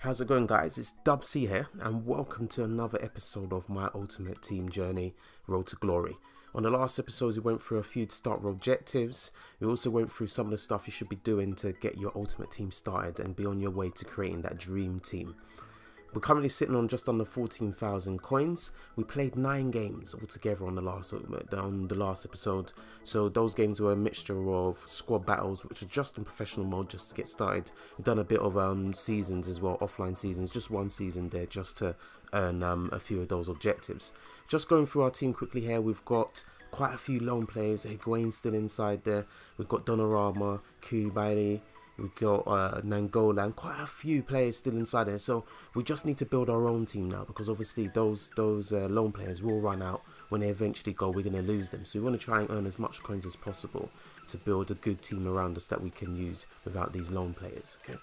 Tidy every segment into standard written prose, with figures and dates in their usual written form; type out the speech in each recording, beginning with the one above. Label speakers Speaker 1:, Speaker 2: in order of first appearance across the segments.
Speaker 1: How's it going, guys? It's Dubsy here, and welcome to another episode of my Ultimate Team journey, Road to Glory. On the last episodes, we went through a few start objectives. We also went through some of the stuff you should be doing to get your Ultimate Team started and be on your way to creating that dream team. We're currently sitting on just under 14,000 coins. We played 9 games altogether on the last episode. So those games were a mixture of squad battles, which are just in professional mode just to get started. We've done a bit of seasons as well, offline seasons, just one season there just to earn a few of those objectives. Just going through our team quickly here, we've got quite a few lone players. Higuain's still inside there. We've got Donnarumma, Koulibaly. We've got Nangola and quite a few players still inside there. So we just need to build our own team now, because obviously those lone players will run out. When they eventually go, we're going to lose them. So we want to try and earn as much coins as possible to build a good team around us that we can use without these lone players. Okay.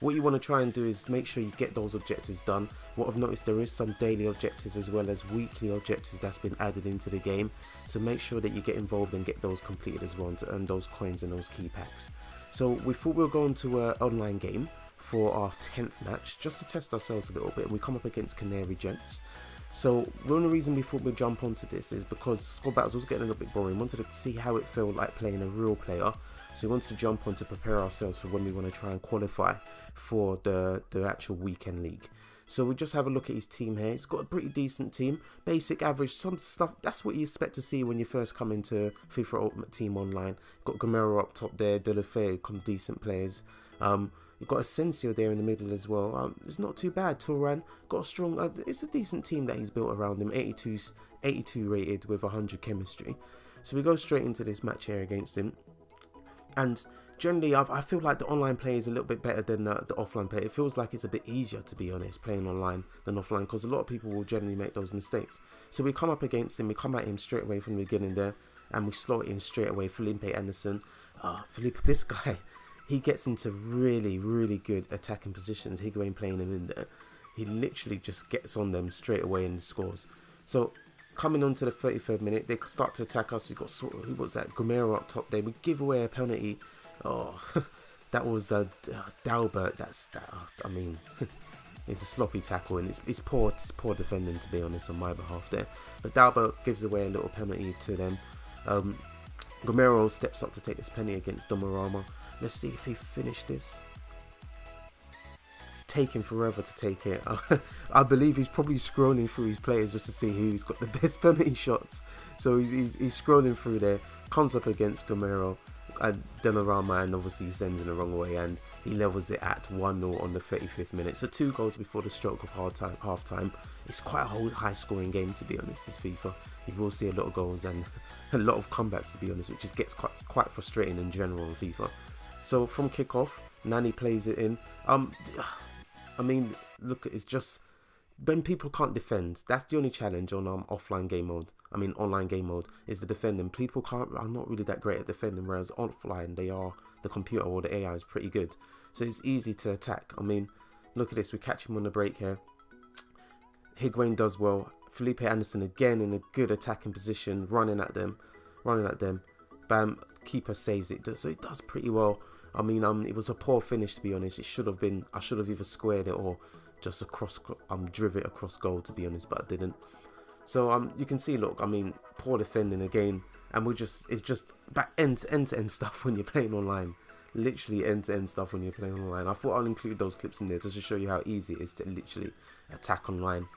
Speaker 1: What you want to try and do is make sure you get those objectives done. What I've noticed, there is some daily objectives as well as weekly objectives that's been added into the game. So make sure that you get involved and get those completed as well to earn those coins and those key packs. So we thought we were going to an online game for our 10th match just to test ourselves a little bit, and we come up against Canary Gents. So the only reason we thought we'd jump onto this is because squad battles was getting a little bit boring. We wanted to see how it felt like playing a real player. So we wanted to jump on to prepare ourselves for when we want to try and qualify for the actual weekend league. So we just have a look at his team here. He's got a pretty decent team. Basic, average, some stuff. That's what you expect to see when you first come into FIFA Ultimate Team Online. Got Gamero up top there. Delafeu, some decent players. You've got Celessio there in the middle as well. It's not too bad. Turan got a strong. It's a decent team that he's built around him. 82 rated with 100 chemistry. So we go straight into this match here against him. And generally, I feel like the online play is a little bit better than the offline play. It feels like it's a bit easier, to be honest, playing online than offline, because a lot of people will generally make those mistakes. So we come up against him, we come at him straight away from the beginning there, and we slot in straight away. Felipe Anderson, this guy, he gets into really, really good attacking positions. Higuain playing him in there, he literally just gets on them straight away and scores. So coming on to the 33rd minute, they start to attack us. We've got, who was that? Gamero up top there. We give away a penalty. Oh, that was Dalbert. I mean, it's a sloppy tackle, and it's poor defending, to be honest, on my behalf there. But Dalbert gives away a little penalty to them. Gamero steps up to take this penalty against Donnarumma. Let's see if he finished this. It's taking forever to take it. I believe he's probably scrolling through his players just to see who's got the best penalty shots. So he's scrolling through there, comes up against Gamero. Donnarumma, and obviously sends in the wrong way, and he levels it at 1-0 on the 35th minute. So 2 goals before the stroke of half time. It's quite a high scoring game, to be honest, this FIFA. You will see a lot of goals and a lot of comebacks, to be honest, which just gets quite frustrating in general in FIFA. So from kickoff, Nani plays it in. I mean, look, it's just when people can't defend, that's the only challenge on online game mode, is the defending. People are not really that great at defending, whereas offline the computer or the AI is pretty good. So it's easy to attack. I mean, look at this, we catch him on the break here. Higuain does well. Felipe Anderson again in a good attacking position, running at them. Bam, keeper saves it. So it does pretty well. I mean, it was a poor finish, to be honest. It should have been, I should have either squared it or just driven it across goal, to be honest, but I didn't. So you can see, look, I mean, poor defending again, and it's just that end-to-end stuff when you're playing online. Literally end-to-end stuff when you're playing online. I thought I'll include those clips in there just to show you how easy it is to literally attack online.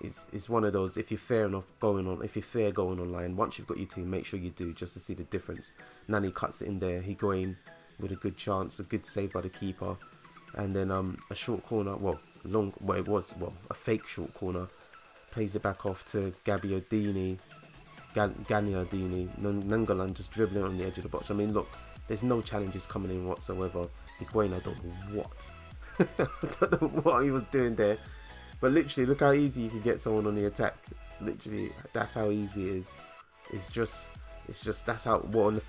Speaker 1: It's one of those, if you're fair going online, once you've got your team, make sure you do, just to see the difference. Nani cuts it in there, Higuain with a good chance, a good save by the keeper, and then a short corner, a fake short corner, plays it back off to Gagliardini, Nangolan just dribbling on the edge of the box. I mean, look, there's no challenges coming in whatsoever. Higuain, I don't know what. I don't know what he was doing there. But literally, look how easy you can get someone on the attack. Literally, that's how easy it is. It's just that's how, in the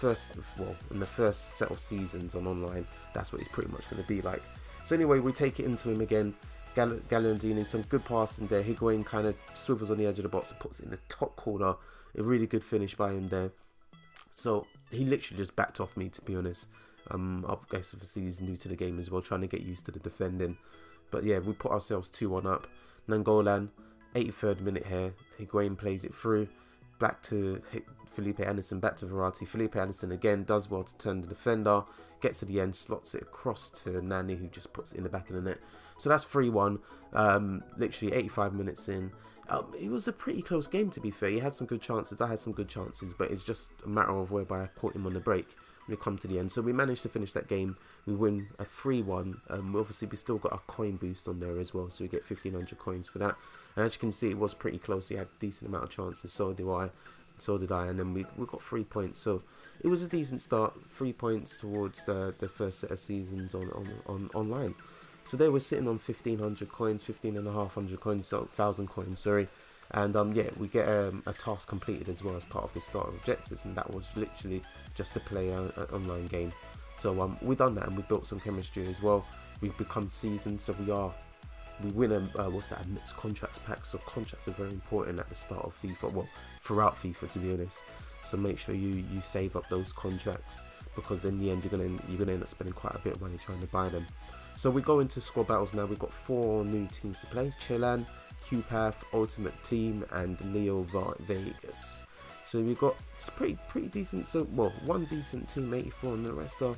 Speaker 1: first set of seasons on online, that's what it's pretty much going to be like. So anyway, we take it into him again. Gagliardini, some good passing there. Higuain kind of swivels on the edge of the box and puts it in the top corner. A really good finish by him there. So he literally just backed off me, to be honest. I guess obviously he's new to the game as well, trying to get used to the defending. But yeah, we put ourselves 2-1 up. Nangolan, 83rd minute here. Higuain plays it through. Back to Felipe Anderson, back to Verratti. Felipe Anderson again does well to turn the defender. Gets to the end, slots it across to Nani, who just puts it in the back of the net. So that's 3-1. Literally 85 minutes in. It was a pretty close game, to be fair. He had some good chances. I had some good chances. But it's just a matter of whereby I caught him on the break when it come to the end. So we managed to finish that game. We win a 3-1. Obviously, we still got our coin boost on there as well. So we get 1,500 coins for that. And as you can see, it was pretty close. He had a decent amount of chances. So did I. And then we got 3 points. So it was a decent start. 3 points towards the first set of seasons on online. So they were sitting on 1,500 coins, 1,500 coins, so 1,000 coins, sorry. And yeah, we get a task completed as well as part of the start objectives, and that was literally just to play an online game. So we done that, and we built some chemistry as well. We've become seasoned, so we win a mixed contracts pack. So contracts are very important at the start of FIFA, well, throughout FIFA, to be honest. So make sure you save up those contracts, because in the end you're gonna end up spending quite a bit of money trying to buy them. So we go into squad battles now. We've got 4 new teams to play: Chilan, QPath, Ultimate Team, and Leo Vegas. So we've got, it's pretty decent. So one decent team, 84, and the rest are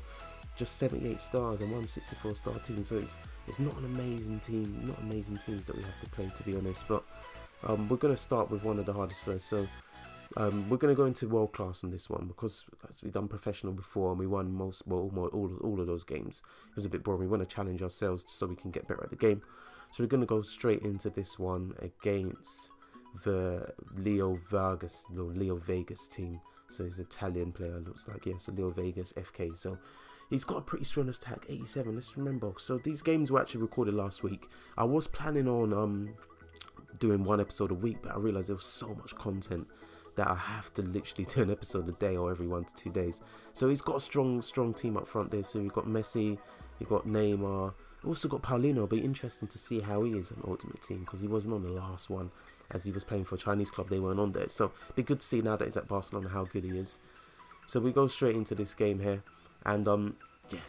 Speaker 1: just 78 stars and 164 star team. So it's not an amazing team, not amazing teams that we have to play, to be honest. But we're gonna start with one of the hardest first. So we're going to go into world class on this one, because we've done professional before and we won all of those games. It was a bit boring. We want to challenge ourselves so we can get better at the game. So we're going to go straight into this one against the Leo Vegas team. So he's an Italian player, looks like. Yeah, so Leo Vegas FK. So he's got a pretty strong attack, 87. Let's remember. So these games were actually recorded last week. I was planning on doing one episode a week, but I realized there was so much content that I have to literally do an episode a day or every 1 to 2 days. So he's got a strong team up front there. So we've got Messi, you've got Neymar, also got Paulino. It'll be interesting to see how he is on Ultimate Team, because he wasn't on the last one, as he was playing for a Chinese club. They weren't on there. So it'd be good to see now that he's at Barcelona how good he is. So we go straight into this game here, and yeah,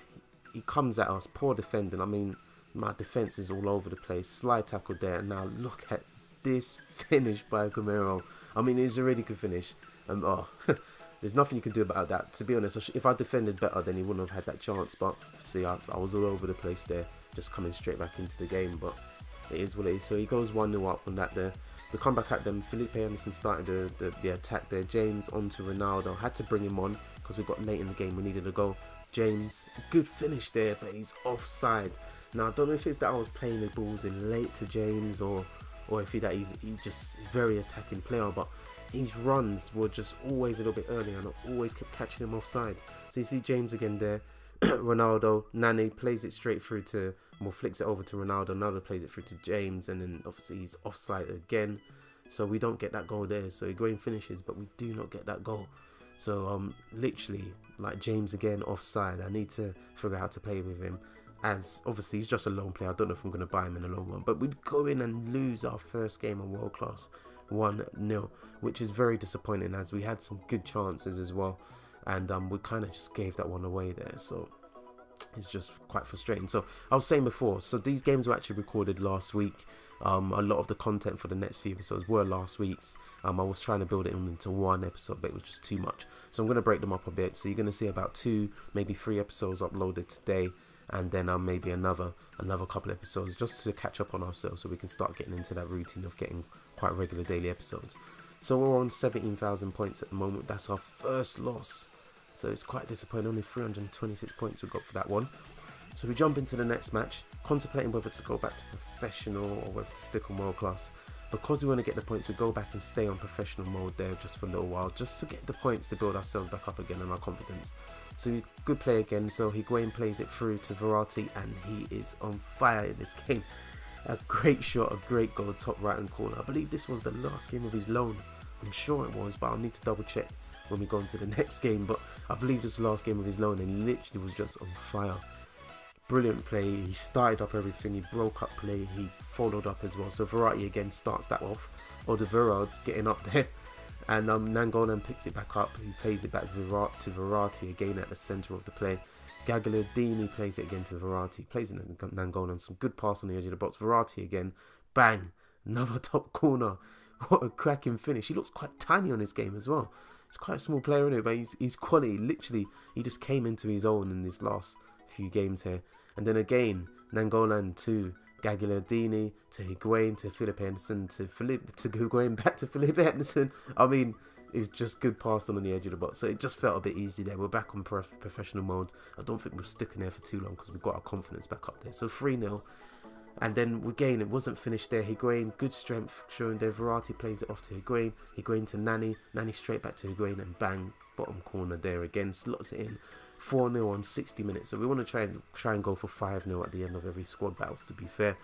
Speaker 1: he comes at us, poor defending. I mean, my defense is all over the place. Slide tackle there, and now look at this finish by Gamero. I mean, it's a really good finish. There's nothing you can do about that. To be honest, if I defended better, then he wouldn't have had that chance. But see, I was all over the place there, just coming straight back into the game. But it is what it is. So he goes 1-0 up on that there. We come back at them. Felipe Anderson started the attack there. James onto Ronaldo. Had to bring him on because we got late in the game. We needed a goal. James, good finish there, but he's offside. Now, I don't know if it's that I was playing the balls in late to James, or if he's just a very attacking player, but his runs were just always a little bit early, and I always kept catching him offside. So you see James again there. Ronaldo, Nani plays it straight through to, flicks it over to Ronaldo. Ronaldo plays it through to James, and then obviously he's offside again. So we don't get that goal there. So Higuain finishes, but we do not get that goal. So literally, like James again offside. I need to figure out how to play with him, as obviously he's just a lone player. I don't know if I'm going to buy him in the long run, but we'd go in and lose our first game on world class 1-0, which is very disappointing, as we had some good chances as well, and we kind of just gave that one away there. So it's just quite frustrating. So I was saying before, so these games were actually recorded last week. A lot of the content for the next few episodes were last week's. I was trying to build it into one episode, but it was just too much. So I'm going to break them up a bit. So you're going to see about 2, maybe 3 episodes uploaded today, and then maybe another couple episodes, just to catch up on ourselves, so we can start getting into that routine of getting quite regular daily episodes. So we're on 17,000 points at the moment. That's our first loss, so it's quite disappointing. Only 326 points we got for that one. So we jump into the next match, contemplating whether to go back to professional or whether to stick on world class. Because we want to get the points, we go back and stay on professional mode there just for a little while, just to get the points to build ourselves back up again and our confidence. So good play again. So Higuain plays it through to Verratti, and he is on fire in this game. A great shot, a great goal, top right hand corner. I believe this was the last game of his loan. I'm sure it was, but I'll need to double check when we go into the next game. But I believe this was the last game of his loan, and he literally was just on fire. Brilliant play. He started up everything. He broke up play. He followed up as well. So Verratti again starts that off. Alderweireld getting up there, and Nangolan picks it back up. He plays it back to Verratti again at the centre of the play. Gagliardini plays it again to Verratti, plays it in Nangolan, and some good pass on the edge of the box. Verratti again, bang, another top corner. What a cracking finish. He looks quite tiny on his game as well. He's quite a small player in it, but he's quality. Literally, he just came into his own in his last few games here. And then again, Nangolan to Gagliardini, to Higuain, to Philip Henderson, to Higuain, back to Philip Henderson. I mean, it's just good passing on the edge of the box. So it just felt a bit easy there. We're back on professional mode. I don't think we're sticking there for too long because we've got our confidence back up there. So 3-0. And then again, it wasn't finished there. Higuain, good strength showing there. Verratti plays it off to Higuain. Higuain to Nani. Nani straight back to Higuain and bang, bottom corner there again. Slots it in. 4-0 on 60 minutes. So we want to try and go for 5-0 at the end of every squad battles, to be fair.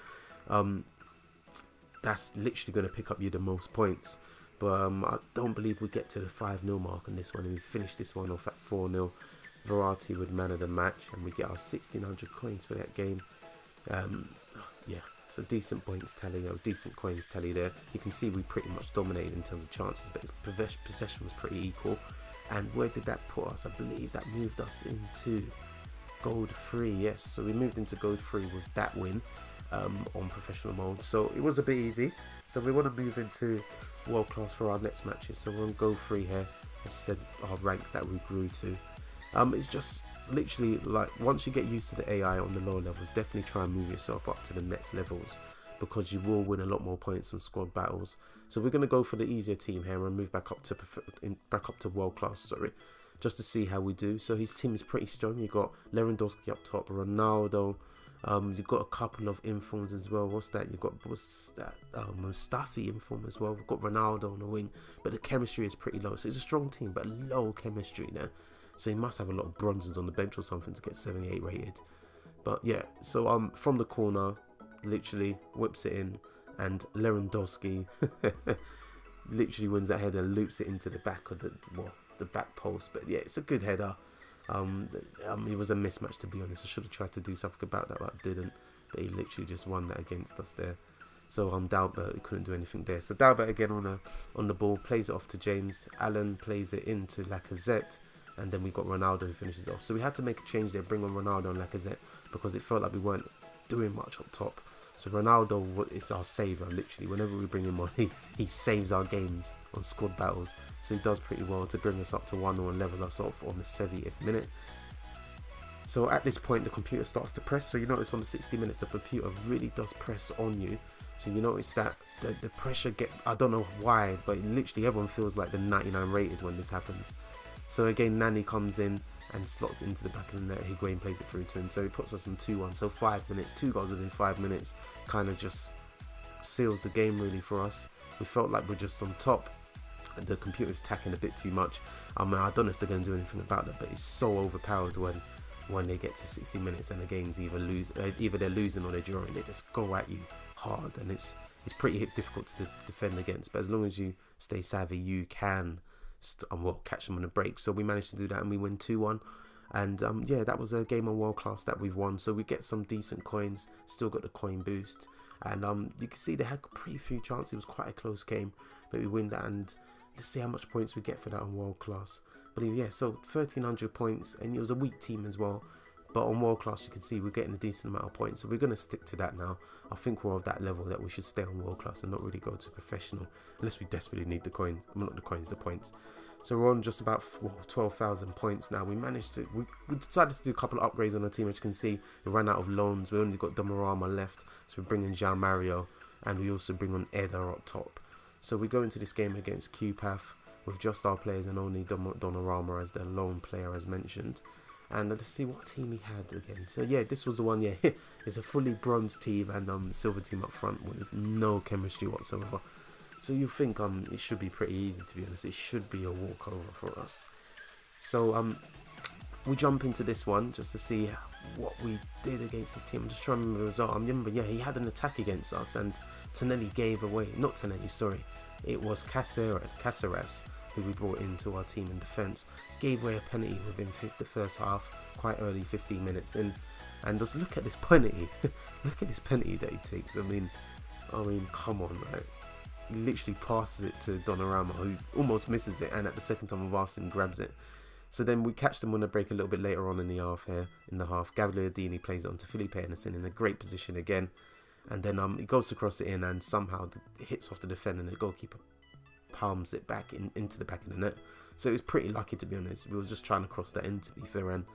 Speaker 1: That's literally going to pick up you the most points. But I don't believe we get to the 5-0 mark on this one. And we finish this one off at 4-0. Verratti would man of the match. And we get our 1,600 coins for that game. Yeah, so decent points tally, decent coins tally there. You can see we pretty much dominated in terms of chances, but its possession was pretty equal. And where did that put us? I believe that moved us into Gold 3, yes. So we moved into Gold 3 with that win on professional mode. So it was a bit easy. So we want to move into World Class for our next matches. So we're on Gold 3 here. As I said, our rank that we grew to. It's just literally like once you get used to the AI on the lower levels, definitely try and move yourself up to the next levels because you will win a lot more points on squad battles. So we're going to go for the easier team here and move back up to world class, sorry, just to see how we do. So his team is pretty strong. You got Lewandowski up top, Ronaldo. You've got a couple of informs as well. What's that? Mustafi inform as well. We've got Ronaldo on the wing, but the chemistry is pretty low. So it's a strong team, but low chemistry there. So he must have a lot of bronzes on the bench or something to get 78 rated. But yeah, so from the corner, literally whips it in, and Lewandowski literally wins that header, loops it into the back of the back post. But yeah, it's a good header. It was a mismatch, to be honest. I should have tried to do something about that, but I didn't. But he literally just won that against us there. So Dalbert, he couldn't do anything there. So Dalbert again on the ball, plays it off to James. Allen plays it into Lacazette. And then we got Ronaldo who finishes off. So we had to make a change there, bring on Ronaldo and Lacazette, because it felt like we weren't doing much up top. So Ronaldo is our saver, literally. Whenever we bring him on, he saves our games on squad battles. So he does pretty well to bring us up to 1-0 and level us off on the 70th minute. So at this point, the computer starts to press. So you notice on the 60 minutes, the computer really does press on you. So you notice that the pressure I don't know why, but literally everyone feels like they're 99 rated when this happens. So again, Nani comes in and slots into the back of the net. Higuain plays it through to him. So he puts us on 2-1. So 5 minutes, 2 goals within 5 minutes, kind of just seals the game really for us. We felt like we're just on top. And the computer's tacking a bit too much. I mean, I don't know if they're going to do anything about that, but it's so overpowered when they get to 60 minutes and the game's either they're losing or they're drawing. They just go at you hard, and it's pretty difficult to defend against. But as long as you stay savvy, you can catch them on a break. So we managed to do that and we win 2-1. And yeah, that was a game on world class that we've won. So we get some decent coins, still got the coin boost. And you can see they had pretty few chances. It was quite a close game, but we win that. And let's see how much points we get for that on world class. But yeah, so 1,300 points, and it was a weak team as well. But on world class, you can see we're getting a decent amount of points. So we're going to stick to that now. I think we're of that level that we should stay on world class and not really go to professional. Unless we desperately need the coin. Well, not the coins, the points. So we're on just about 12,000 points now. We managed to... We decided to do a couple of upgrades on the team. As you can see, we ran out of loans. We only got Donnarumma left. So we bring in João Mario. And we also bring on Eder up top. So we go into this game against QPath with just our players and only Donnarumma as their lone player as mentioned. And let's see what team he had again. So yeah, this was the one, yeah. It's a fully bronze team and silver team up front with no chemistry whatsoever. So you think it should be pretty easy, to be honest. It should be a walkover for us. So we jump into this one just to see what we did against this team. I'm just trying to remember the result. I remember, yeah, he had an attack against us and Tonelli gave away, not Tonelli, sorry. It was Caceres, who we brought into our team in defence, gave away a penalty within the first half, quite early, 15 minutes in. And just look at this penalty. Look at this penalty that he takes. I mean, come on, right? He literally passes it to Donnarumma, who almost misses it, and at the second time of asking, grabs it. So then we catch them on a break a little bit later on in the half here. In the half, Gagliardini plays it onto Felipe Anderson in a great position again. And then he goes to cross it in and somehow it hits off the defender and the goalkeeper palms it back into the back of the net. So it was pretty lucky, to be honest. We were just trying to cross that in, to be fair, and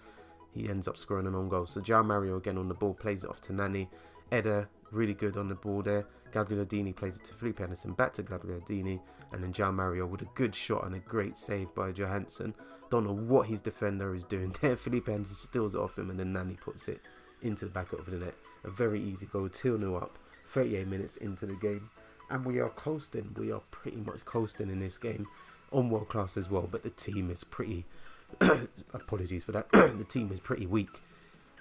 Speaker 1: he ends up scoring an own goal. So João Mario again on the ball, plays it off to Nani. Eder, really good on the ball there. Gagliardini plays it to Felipe Anderson, back to Gagliardini, and then João Mario with a good shot and a great save by Johansson. Don't know what his defender is doing there. Felipe Anderson steals it off him, and then Nani puts it into the back of the net. A very easy goal, 2-0 up, 38 minutes into the game. And we are coasting. We are pretty much coasting in this game on world class as well. But the team is pretty... apologies for that. The team is pretty weak.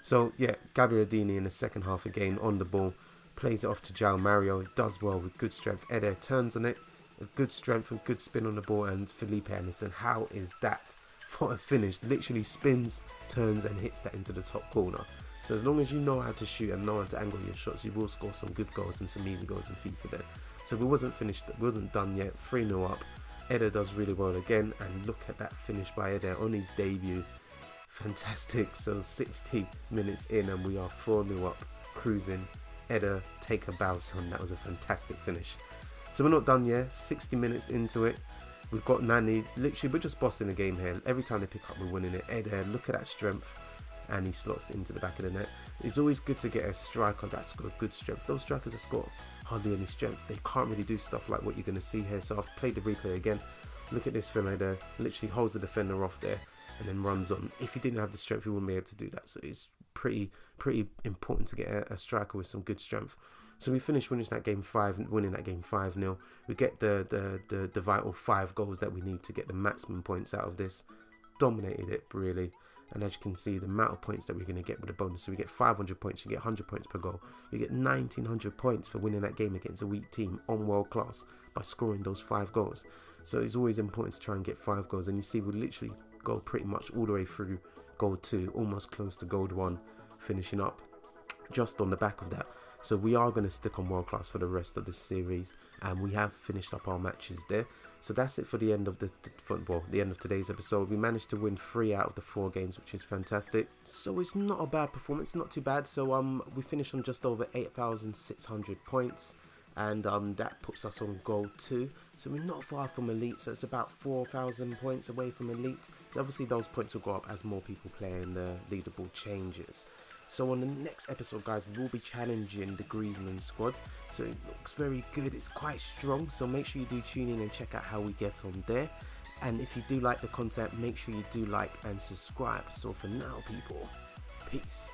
Speaker 1: So, yeah, Gagliardini in the second half again on the ball. Plays it off to João Mario. It does well with good strength. Eder turns on it. A good strength and good spin on the ball. And Felipe Anderson, how is that for a finish? Literally spins, turns and hits that into the top corner. So as long as you know how to shoot and know how to angle your shots, you will score some good goals and some easy goals in FIFA there. So we wasn't finished, we wasn't done yet. 3-0 up. Eder does really well again, and look at that finish by Eder on his debut. Fantastic. So 60 minutes in and we are 4-0 up, cruising. Eder, take a bow, son. That was a fantastic finish. So we're not done yet. 60 minutes into it. We've got Nani. Literally, we're just bossing the game here. Every time they pick up, we're winning it. Eder, look at that strength. And he slots it into the back of the net. It's always good to get a striker that's got good strength. Those strikers that's got hardly any strength, they can't really do stuff like what you're going to see here. So I've played the replay again. Look at this fella there. Literally holds the defender off there and then runs on. If he didn't have the strength, he wouldn't be able to do that. So it's pretty important to get a striker with some good strength. So we finished winning that game 5-0. We get the vital 5 goals that we need to get the maximum points out of this. Dominated it, really. And as you can see, the amount of points that we're going to get with the bonus. So we get 500 points, you get 100 points per goal. You get 1900 points for winning that game against a weak team on world class by scoring those 5 goals. So it's always important to try and get 5 goals. And you see, we literally go pretty much all the way through goal 2, almost close to goal 1, finishing up just on the back of that. So we are going to stick on world class for the rest of this series, and we have finished up our matches there. So that's it for the end of the end of today's episode. We managed to win 3 out of the 4 games, which is fantastic. So it's not a bad performance, not too bad. So we finished on just over 8,600 points, and that puts us on goal 2. So we're not far from elite. So it's about 4,000 points away from elite. So obviously those points will go up as more people play and the leaderboard changes. So on the next episode, guys, we will be challenging the Griezmann squad. So it looks very good. It's quite strong. So make sure you do tune in and check out how we get on there. And if you do like the content, make sure you do like and subscribe. So for now, people, peace.